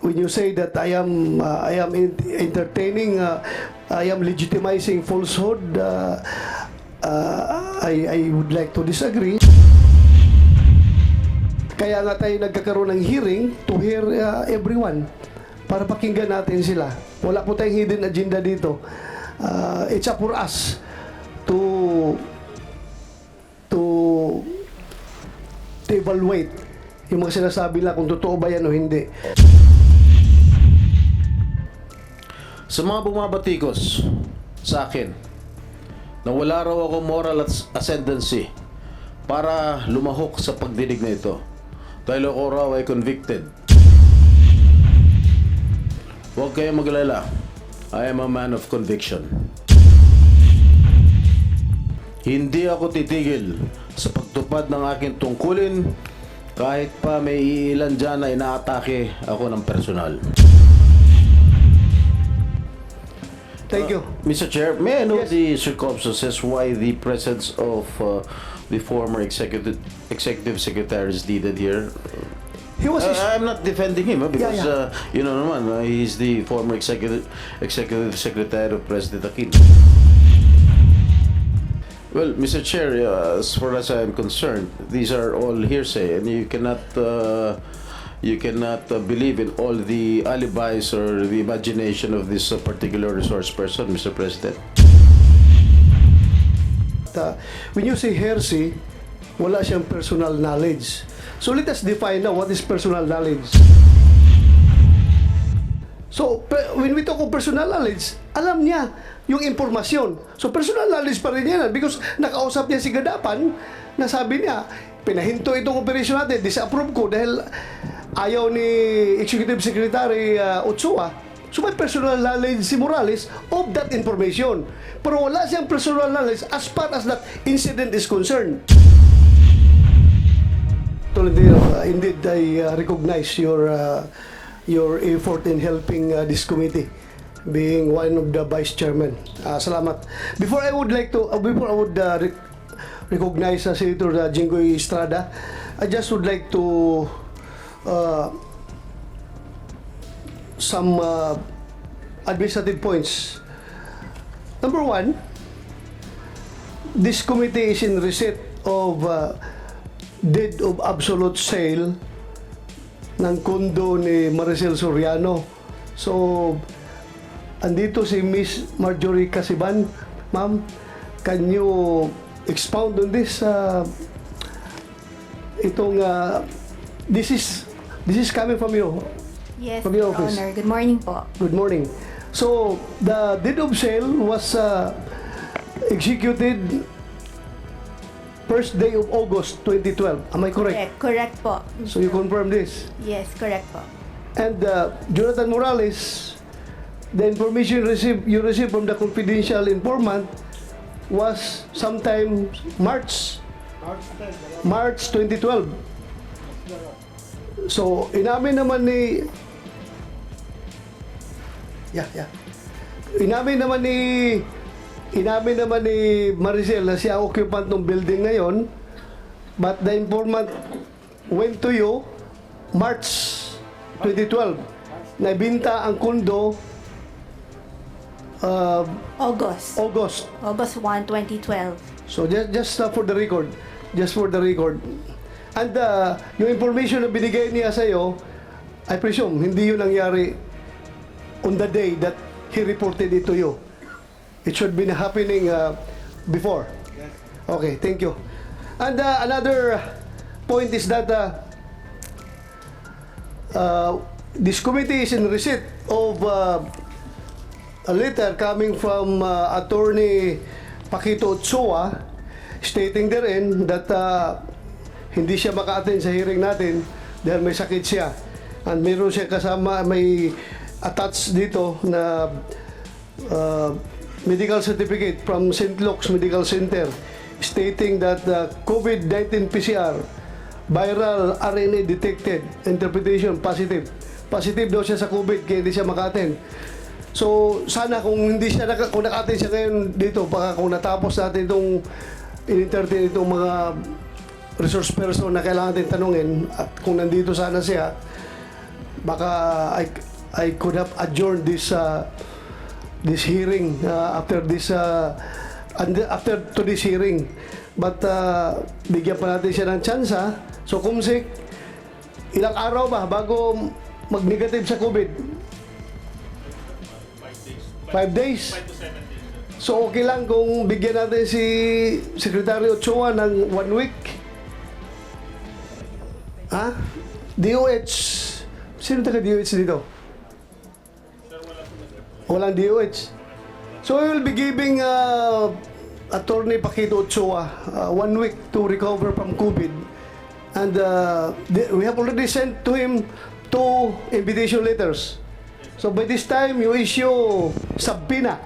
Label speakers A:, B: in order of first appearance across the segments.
A: when you say that I am entertaining, I am legitimizing falsehood, I would like to disagree. Kaya nga tayo nagkakaroon ng hearing to hear everyone para pakinggan natin sila. Wala po tayong hidden agenda dito. It's up for us to evaluate yung mga sinasabi lang kung totoo ba yan o hindi.
B: Sa mga bumabatikos sa akin na wala raw ako moral ascendancy para lumahok sa pagdinig na ito dahil ako raw ay convicted, huwag kayong maglala. I am a man of conviction. Hindi ako titigil sa pagtupad ng aking tungkulin kahit pa may ilan dyan na inaatake ako ng personal.
A: Thank you.
B: Mr. Chair, may I know
A: Yes.
B: the circumstances why the presence of the former executive secretary is needed here?
A: He was
B: I'm not defending him because
A: Yeah.
B: you know naman, he's the former executive secretary of President Aking. Well, Mr. Chair, as far as I'm concerned, these are all hearsay, and you cannot believe in all the alibis or the imagination of this particular resource person, Mr. President.
A: when you say heresy, wala siyang personal knowledge. So let us define now what is personal knowledge. So when we talk of personal knowledge, alam niya yung impormasyon. So personal knowledge pa rin yan because nakausap niya si Gadapan na sabi niya, pinahinto itong operation natin, disapprove ko dahil ayaw ni Executive Secretary Ochoa. So may personal knowledge si Morales of that information. Pero wala siyang personal knowledge as far as that incident is concerned. Indeed, I recognize your effort in helping this committee, being one of the vice chairman. Salamat. Before I would recognize Senator JINGGOY Estrada, I just would like to some administrative points. Number one, this committee is in receipt of deed of absolute sale ng kondo ni Maricel Soriano. So, andito si Miss Marjorie Casiban. Ma'am, can you expound on this? This is coming from you.
C: Yes,
A: From your
C: Your
A: office.
C: Honor. Good morning po.
A: Good morning. So, the deed of sale was executed first day of August 2012. Am I correct?
C: Correct po.
A: So you confirm this?
C: Yes, correct po.
A: And Jonathan Morales, the information you received from the confidential informant was sometime March 2012. So inamin naman ni Inamin naman ni Maricel na siya occupant ng building na yon, but the informant went to you March 2012. Nabinta ang kondo
C: August.
A: August.
C: August 1, 2012.
A: So just for the record. And yung information na binigay niya sa iyo, I presume hindi yun nangyari on the day that he reported it to you. It should be happening before. Okay, thank you. And another point is that this committee is in receipt of a letter coming from Attorney Paquito Ochoa stating therein that hindi siya maka-attend sa hearing natin dahil may sakit siya. And meron siya kasama, may attached dito na medical certificate from St. Luke's Medical Center stating that COVID-19 PCR viral RNA detected, interpretation positive. Positive daw siya sa COVID kaya hindi siya maka-attend. So sana kung hindi siya kung naka-attend siya ngayon dito, baka kung natapos natin itong in-entertain itong mga resource person na kailangan natin tanungin at kung nandito sana siya, baka I could have adjourned this hearing after today's hearing. But bigyan pa natin siya ng tsansa. So kumsik, ilang araw ba bago mag-negative sa COVID? 5 days. So okay lang kung bigyan natin si Secretary Ochoa ng 1 week. Ha? DOH. Sino taga DOH dito? Walang DOH. So we will be giving Attorney Paquito Ochoa 1 week to recover from COVID. And we have already sent to him 2 invitation letters. So by this time, you issue subpoena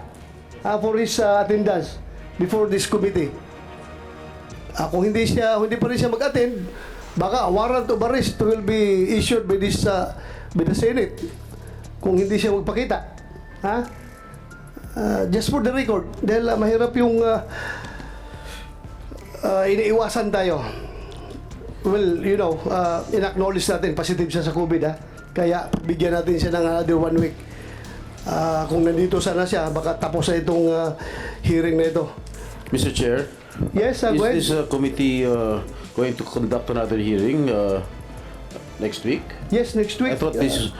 A: for his attendance before this committee. Kung hindi pa rin siya mag-attend, baka a warrant of arrest will be issued by the Senate kung hindi siya magpakita. Ha? Just for the record, dahil mahirap yung iniiwasan tayo. Well, you know, in-acknowledge natin positive siya sa COVID, ha? Kaya bigyan natin siya ng another 1 week. Kung nandito sana siya, baka tapos na itong hearing na ito.
B: Mr. Chair,
A: Yes, go ahead.
B: is this committee going to conduct another hearing next week?
A: Yes, next week.
B: I thought this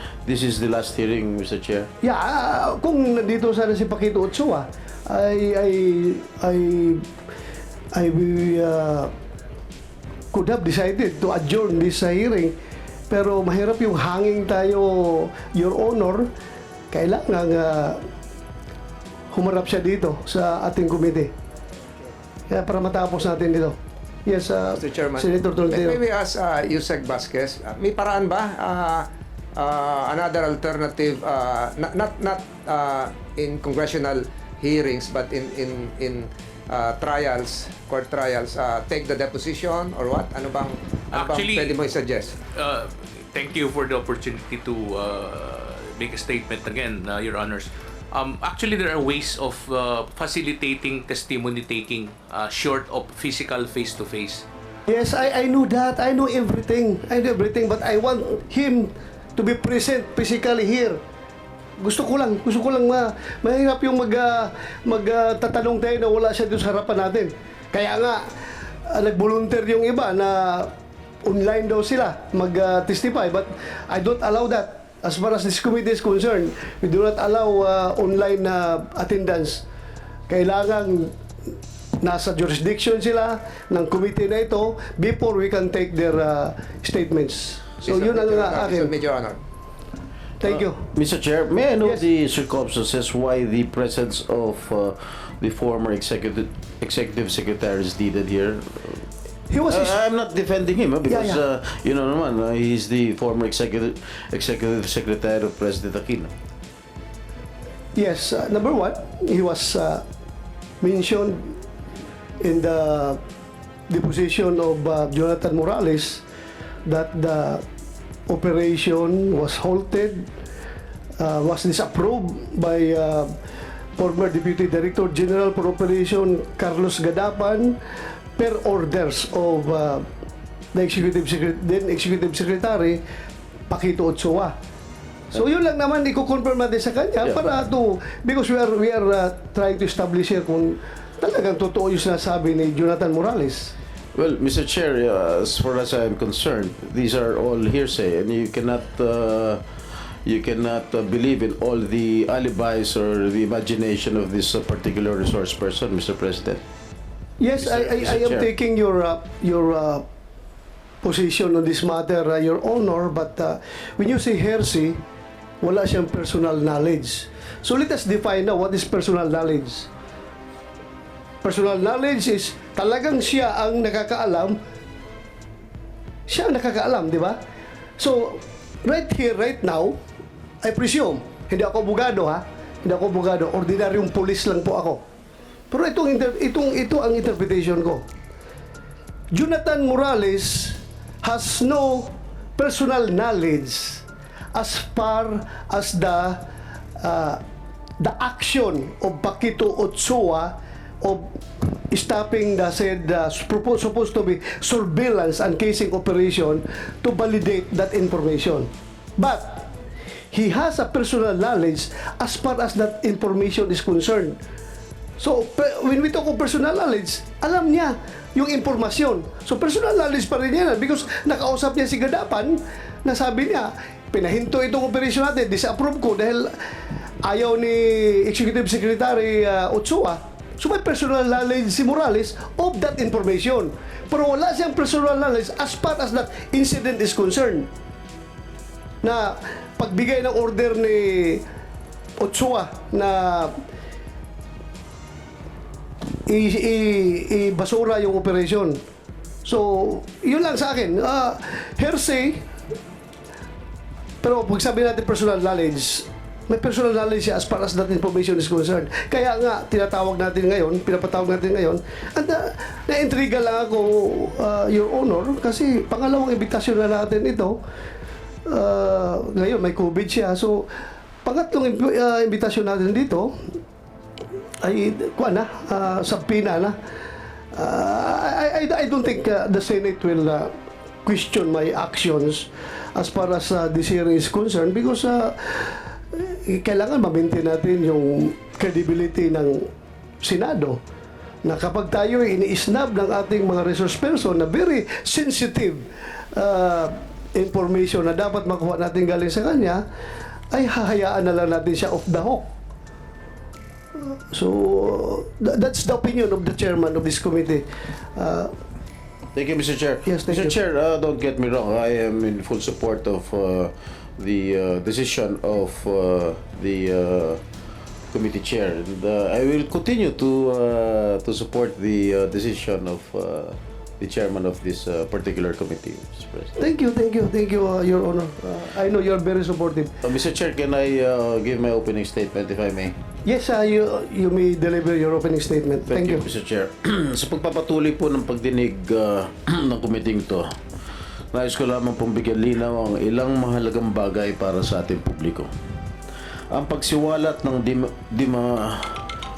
B: is the last hearing, Mr. Chair.
A: Yeah, kung nandito sana si Paquito Ochoa, I could have decided to adjourn this hearing. Pero mahirap yung hanging tayo, Your Honor. Kailangan humarap siya dito sa ating committee. Kaya para matapos natin dito. Yes,
D: Mr. Chairman,
A: Senator Tolentino.
D: maybe ask Yusek Vasquez, may paraan ba another alternative, not in congressional hearings but in trials, court trials, take the deposition or what? Ano bang
E: Actually,
D: pwede mo i-suggest?
E: Thank you for the opportunity to make a statement again, Your Honors. Actually, there are ways of facilitating testimony taking short of physical face-to-face.
A: Yes, I know that. I know everything. But I want him to be present physically here. Gusto ko lang mahirap yung magtatanong tayo na wala siya doon sa harapan natin. Kaya nga, nag-volunteer yung iba na online daw sila mag-testify. But I don't allow that. As far as this committee is concerned, we do not allow online attendance. Kailangan nasa jurisdiction sila ng committee na ito before we can take their statements. So yun ang akin.
D: Submit, Your Honor.
A: Thank you.
B: Mr. Chair, may I know
A: Yes.
B: the circumstances why the presence of the former executive secretary is needed here?
A: He was
B: I'm not defending him because
A: Yeah.
B: you know naman, he's the former executive secretary of President Aquino.
A: Yes, number one, he was mentioned in the deposition of Jonathan Morales that the operation was halted, was disapproved by former Deputy Director General for Operation Carlos Gadapan per orders of the then Executive Secretary Paquito Ochoa. So yun lang naman i-confirm natin sa kanya para because we are trying to establish here kung talagang totoo yung sinasabi ni Jonathan Morales.
B: Well, Mr. Chair, as far as I'm concerned, these are all hearsay, and you cannot believe in all the alibis or the imagination of this particular resource person, Mr. President.
A: Yes,
B: Mr.
A: I am
B: Chair.
A: taking your position on this matter, Your Honor, but when you say heresy, wala siyang personal knowledge. So let us define now what is personal knowledge. Personal knowledge is talagang siya ang nakakaalam. Siya ang nakakaalam, di ba? So, right here, right now, I presume, hindi ako abogado ha, hindi ako abogado, ordinaryong pulis lang po ako. Pero ito ang interpretation ko. Jonathan Morales has no personal knowledge as far as the action of Paquito Ochoa of stopping the said supposed to be surveillance and casing operation to validate that information. But he has a personal knowledge as far as that information is concerned. So, when we talk of personal knowledge, alam niya yung impormasyon. So, personal knowledge pa rin yan because nakausap niya si Gadapan na sabi niya, pinahinto itong operation natin, disapprove ko dahil ayaw ni Executive Secretary Ochoa. So, may personal knowledge si Morales of that information. Pero wala siyang personal knowledge as far as that incident is concerned. Na pagbigay ng order ni Ochoa na i-basura yung operation. So, yun lang sa akin. Hearsay, pero pag sabi natin personal knowledge, may personal knowledge siya as far as that information is concerned. Kaya nga, pinapatawag natin ngayon, at na-intriga lang ako, Your Honor, kasi pangalawang imbitasyon na natin ito. Ngayon, may COVID siya. So, pangatlong imbitasyon natin dito, ay, subpoena na. I don't think the Senate will question my actions as far as this hearing is concerned because kailangan ma-maintain natin yung credibility ng Senado na kapag tayo ini-snub ng ating mga resource person na very sensitive information na dapat makuha natin galing sa kanya, ay hahayaan na lang natin siya off the hook. So, that's the opinion of the chairman of this committee.
B: Thank you, Mr. Chair.
A: Yes, thank
B: Mr.
A: you.
B: Chair, don't get me wrong. I am in full support of the decision of the committee chair. And I will continue to support the decision of the chairman of this particular committee, Mr. President.
A: Thank you, Your Honor. I know you're very supportive.
B: Mr. Chair, can I give my opening statement, if I may?
A: Yes, you may deliver your opening statement. Thank you.
B: Mr. Chair. Sa pagpapatuloy po ng pagdinig ng committee to, nais ko lamang pong bigyan linaw ang ilang mahalagang bagay para sa ating publiko. Ang pagsiwalat ng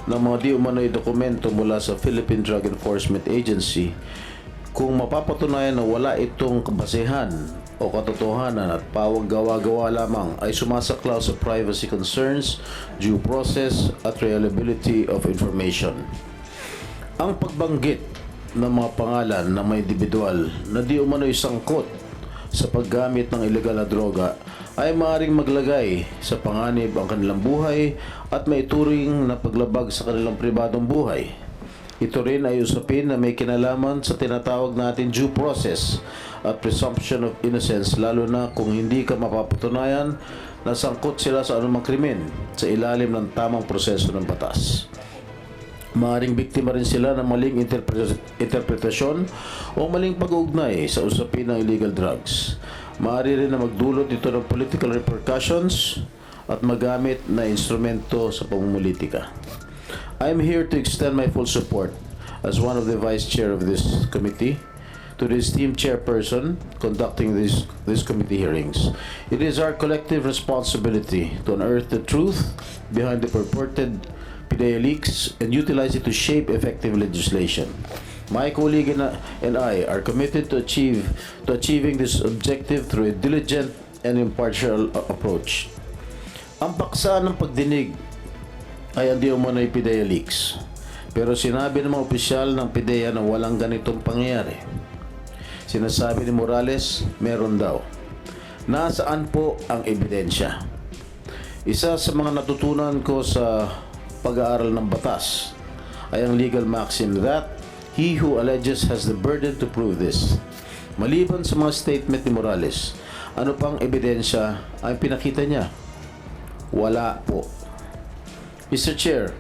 B: mga di umano'y dokumento mula sa Philippine Drug Enforcement Agency, kung mapapatunayan na wala itong kabasehan o katotohanan at pawag gawa-gawa lamang, ay sumasaklaw sa privacy concerns, due process at reliability of information. Ang pagbanggit ng mga pangalan ng mga individual na di umano'y sangkot sa paggamit ng ilegal na droga ay maaaring maglagay sa panganib ang kanilang buhay at maituring na paglabag sa kanilang pribadong buhay. Ito rin ay usapin na may kinalaman sa tinatawag natin due process at presumption of innocence, lalo na kung hindi ka mapapatunayan na sangkot sila sa anumang krimen sa ilalim ng tamang proseso ng batas. Maaaring biktima rin sila ng maling interpretasyon o maling pag-uugnay sa usapin ng illegal drugs. Maaari rin na magdulot ito ng political repercussions at magamit na instrumento sa pamumulitika. I am here to extend my full support as one of the vice chair of this committee to the esteemed chairperson conducting these committee hearings. It is our collective responsibility to unearth the truth behind the purported PDEA leaks and utilize it to shape effective legislation. My colleague and I are committed to achieving this objective through a diligent and impartial approach. Ang paksa ng pagdinig ay hindi umano'y PDEA leaks. Pero sinabi ng mga opisyal ng PDEA na walang ganitong pangyayari. Sinasabi ni Morales, meron daw. Nasaan po ang ebidensya? Isa sa mga natutunan ko sa pag-aaral ng batas ay ang legal maxim that he who alleges has the burden to prove this. Maliban sa mga statement ni Morales, ano pang ebidensya ay pinakita niya? Wala po. Mr. Chair,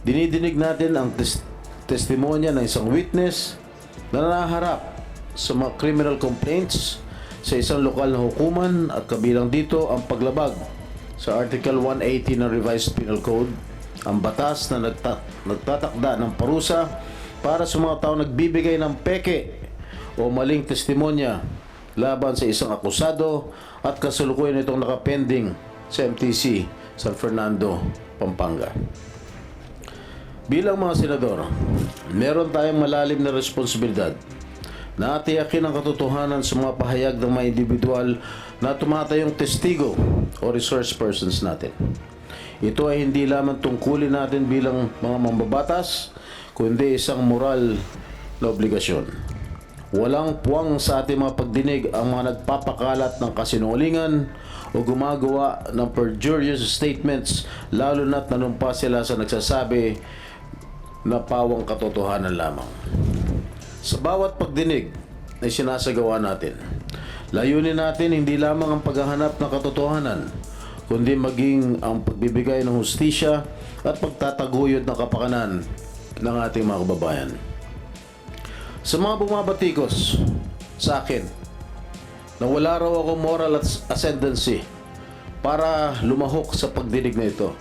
B: dinidinig natin ang testimonya ng isang witness na naharap sa mga criminal complaints sa isang lokal na hukuman at kabilang dito ang paglabag sa Article 180 ng Revised Penal Code, ang batas na nagtatakda ng parusa para sa mga tao nagbibigay ng peke o maling testimonya laban sa isang akusado at kasalukuyan itong nakapending sa MTC San Fernando, Pampanga. Bilang mga senador, meron tayong malalim na responsibilidad na atiyakin ang katotohanan sa mga pahayag ng mga individual na tumatayong testigo o resource persons natin. Ito ay hindi lamang tungkulin natin bilang mga mambabatas, kundi isang moral na obligasyon. Walang puwang sa ating mga pagdinig ang mga nagpapakalat ng kasinungalingan o gumagawa ng perjurious statements, lalo na't nanumpa sila sa nagsasabi na pawang katotohanan lamang. Sa bawat pagdinig na sinasagawa natin, layunin natin hindi lamang ang paghahanap ng katotohanan, kundi maging ang pagbibigay ng hustisya at pagtataguyod ng kapakanan ng ating mga kababayan. Sa mga bumabatikos sa akin na wala raw ako moral ascendancy para lumahok sa pagdinig na ito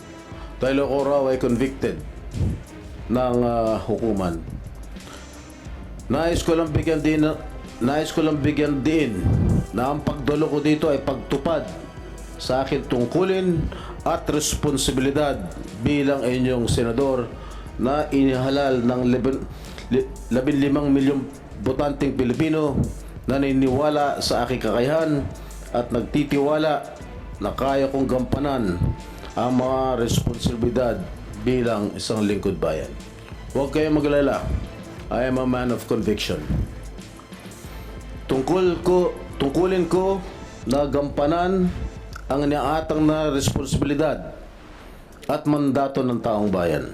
B: dahil ako raw ay convicted ng hukuman. Nais ko lang bigyan din na ang pagdalo ko dito ay pagtupad sa akin tungkulin at responsibilidad bilang inyong senador na inihalal ng 15 milyong botanteng Pilipino na naniniwala sa aking kakayahan at nagtitiwala na kaya kong gampanan ang mga responsibilidad bilang isang lingkod bayan. Huwag kayong maglala. I am a man of conviction. Tungkulin ko na gampanan ang iniaatang na responsibilidad at mandato ng taong bayan.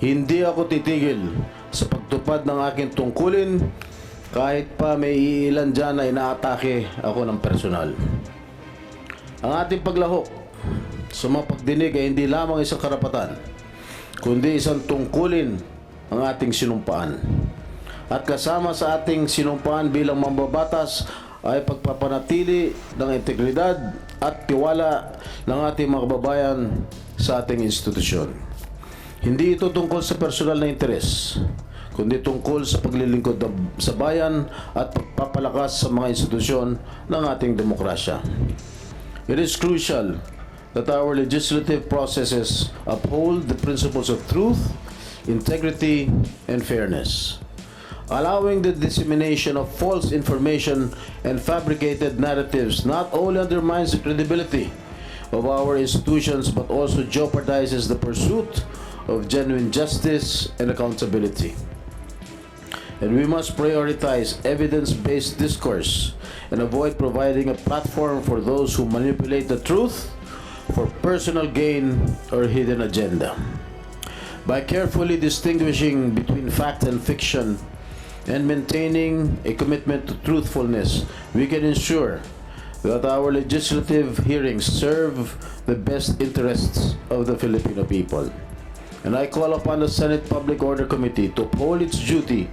B: Hindi ako titigil sa pagtupad ng aking tungkulin kahit pa may ilan dyan na inaatake ako ng personal. Ang ating paglahok sa mga pagdinig ay hindi lamang isang karapatan, kundi isang tungkulin ang ating sinumpaan. At kasama sa ating sinumpaan bilang mambabatas ay pagpapanatili ng integridad at tiwala ng ating mga kababayan sa ating institusyon. Hindi ito tungkol sa personal na interes, kundi tungkol sa paglilingkod sa bayan at pagpapalakas sa mga institusyon ng ating demokrasya. It is crucial that our legislative processes uphold the principles of truth, integrity, and fairness. Allowing the dissemination of false information and fabricated narratives not only undermines the credibility of our institutions but also jeopardizes the pursuit of genuine justice and accountability. And we must prioritize evidence-based discourse and avoid providing a platform for those who manipulate the truth for personal gain or hidden agenda. By carefully distinguishing between fact and fiction and maintaining a commitment to truthfulness, we can ensure that our legislative hearings serve the best interests of the Filipino people. And I call upon the Senate Public Order Committee to uphold its duty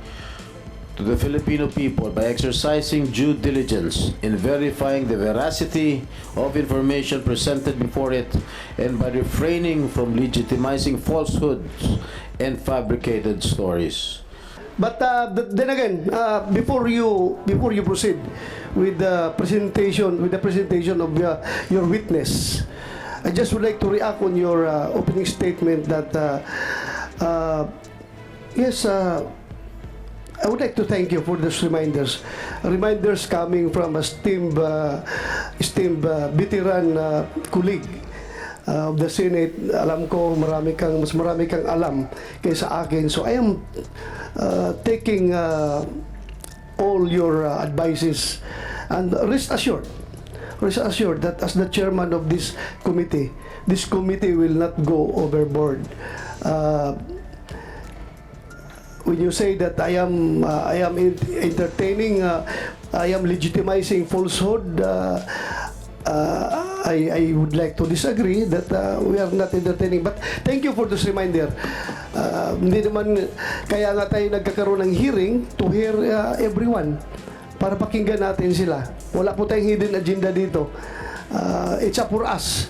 B: to the Filipino people by exercising due diligence in verifying the veracity of information presented before it and by refraining from legitimizing falsehoods and fabricated stories.
A: But then again, before you proceed with the presentation of your witness, I just would like to react on your opening statement that yes, I would like to thank you for those reminders. Reminders coming from a esteemed veteran colleague of the Senate. Alam ko mas marami kang alam kaysa akin. So I am taking all your advices, and rest assured that as the chairman of this committee will not go overboard. When you say that I am entertaining, I am legitimizing falsehood, I would like to disagree that we are not entertaining. But thank you for this reminder. Hindi naman, kaya nga tayo nagkakaroon ng hearing to hear everyone, para pakinggan natin sila. Wala po tayong hidden agenda dito. It's up for us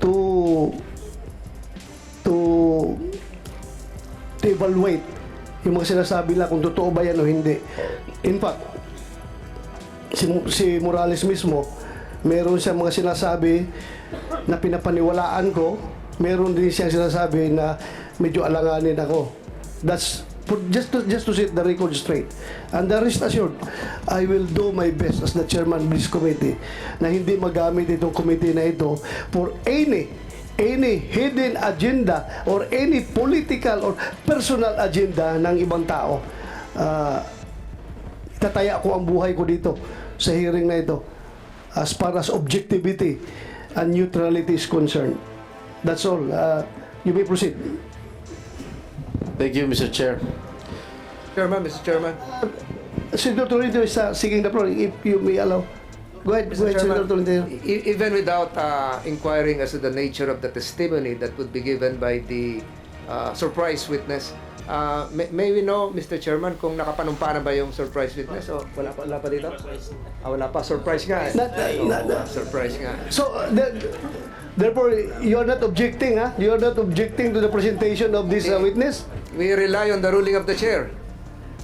A: to evaluate yung mga sinasabi lang kung totoo ba yan o hindi. In fact, si Morales mismo, meron siyang mga sinasabi na pinapaniwalaan ko, meron din siyang sinasabi na medyo alanganin ako. That's just to set the record straight. And rest assured, I will do my best as the chairman of this committee na hindi magamit itong committee na ito for any hidden agenda or any political or personal agenda ng ibang tao. Tataya ko ang buhay ko dito sa hearing na ito as far as objectivity and neutrality is concerned. That's all. You may proceed.
B: Thank you, Mr. Chair.
D: Chairman, Mr. Chairman.
A: Senator Tolentino is seeking the floor, if you may allow. Go ahead,
D: Mr.
A: Senator
D: Chairman,
A: Tolentino.
D: even without inquiring as to the nature of the testimony that would be given by the surprise witness, may we know, Mr. Chairman, kung nakapanumpa na ba yung surprise witness? O wala pa dito? Wala pa. Surprise nga. Surprise nga.
A: So, therefore, you're not objecting, huh? You're not objecting to the presentation of this witness?
D: We rely on the ruling of the chair.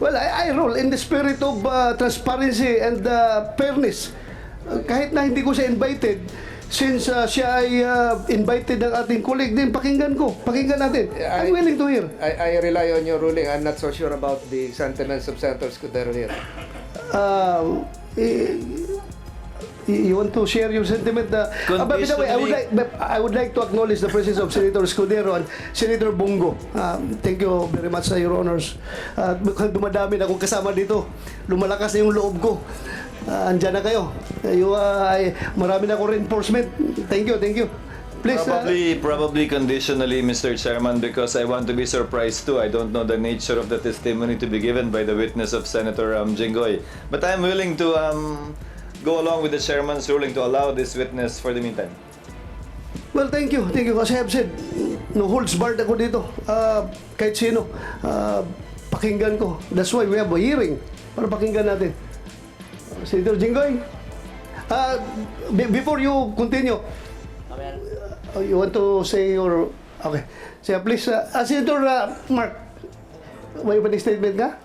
A: Well, I rule in the spirit of transparency and fairness. Kahit na hindi ko siya invited, since siya ay invited ng ating colleague din, pakinggan natin. I'm willing to hear.
D: I rely on your ruling. I'm not so sure about the sentiments of Senator Escudero here.
A: You want to share your sentiment? By the way, I would like to acknowledge the presence of Senator Escudero and Senator Bongo. Thank you very much, Your Honors. Dumadami na akong kasama dito. Lumalakas na yung loob ko. Andyan na kayo. Marami na akong reinforcement. Thank you. Please.
F: Probably conditionally, Mr. Chairman, because I want to be surprised too. I don't know the nature of the testimony to be given by the witness of Senator JINGGOY. But I'm willing to go along with the chairman's ruling to allow this witness for the meantime.
A: Well, thank you. As I have said, no holds barred ako dito. Kahit sino, pakinggan ko. That's why we have a hearing para pakinggan natin. Senator JINGGOY, before you continue, you want to say your... Okay. Say, please, Senator Mark, may opening statement ka?